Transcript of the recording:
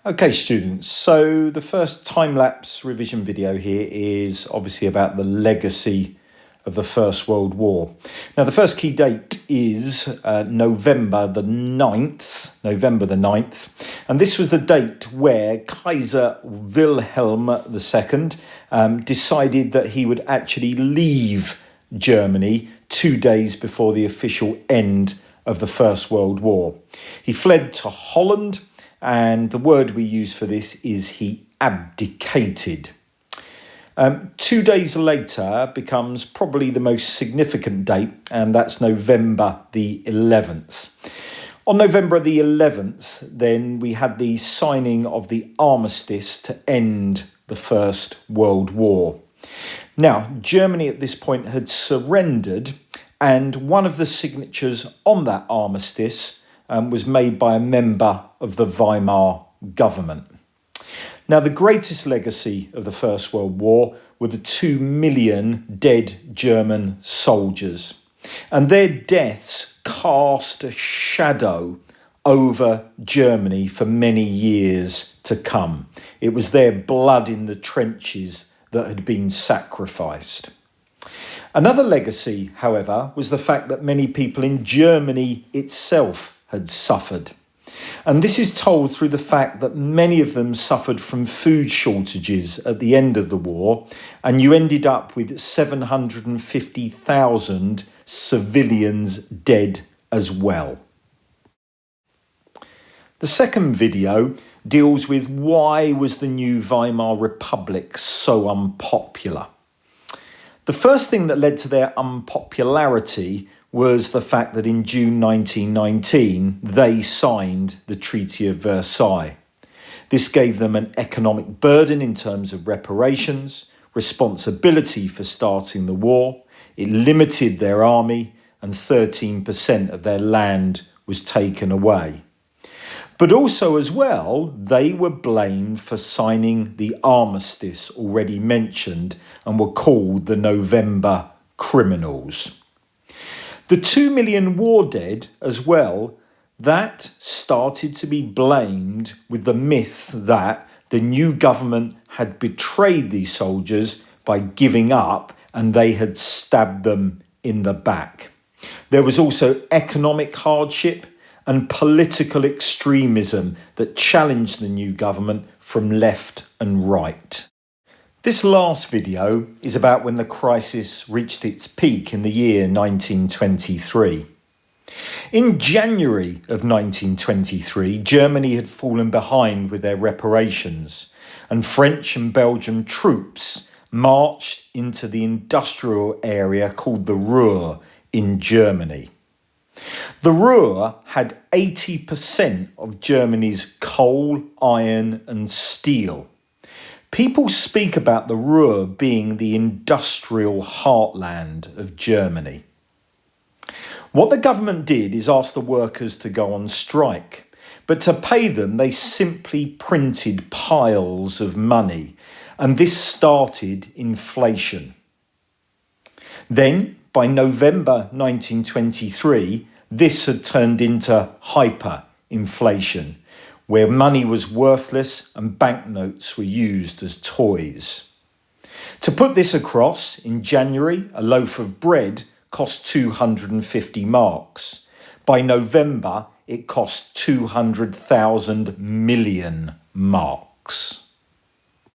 Okay, students, so the first time-lapse revision video here is obviously about the legacy of the First World War. Now, the first key date is November the 9th, and this was the date where Kaiser Wilhelm II decided that he would actually leave Germany 2 days before the official end of the First World War. He fled to Holland, and the word we use for this is he abdicated. 2 days later becomes probably the most significant date, and that's November the 11th. On November the 11th, then we had the signing of the armistice to end the First World War. Now, Germany at this point had surrendered, and one of the signatures on that armistice was made by a member of the Weimar government. Now, the greatest legacy of the First World War were the 2 million dead German soldiers, and their deaths cast a shadow over Germany for many years to come. It was their blood in the trenches that had been sacrificed. Another legacy, however, was the fact that many people in Germany itself had suffered. And this is told through the fact that many of them suffered from food shortages at the end of the war, and you ended up with 750,000 civilians dead as well. The second video deals with why was the new Weimar Republic so unpopular. The first thing that led to their unpopularity was the fact that in June 1919, they signed the Treaty of Versailles. This gave them an economic burden in terms of reparations, responsibility for starting the war. It limited their army, and 13% of their land was taken away. But also as well, they were blamed for signing the armistice already mentioned and were called the November Criminals. The 2 million war dead as well, that started to be blamed with the myth that the new government had betrayed these soldiers by giving up and they had stabbed them in the back. There was also economic hardship and political extremism that challenged the new government from left and right. This last video is about when the crisis reached its peak in the year 1923. In January of 1923, Germany had fallen behind with their reparations, and French and Belgian troops marched into the industrial area called the Ruhr in Germany. The Ruhr had 80% of Germany's coal, iron and steel. People speak about the Ruhr being the industrial heartland of Germany. What the government did is ask the workers to go on strike, but to pay them they simply printed piles of money, and this started inflation. Then, by November 1923, this had turned into hyperinflation, where money was worthless and banknotes were used as toys. To put this across, in January, a loaf of bread cost 250 marks. By November, it cost 200,000 million marks.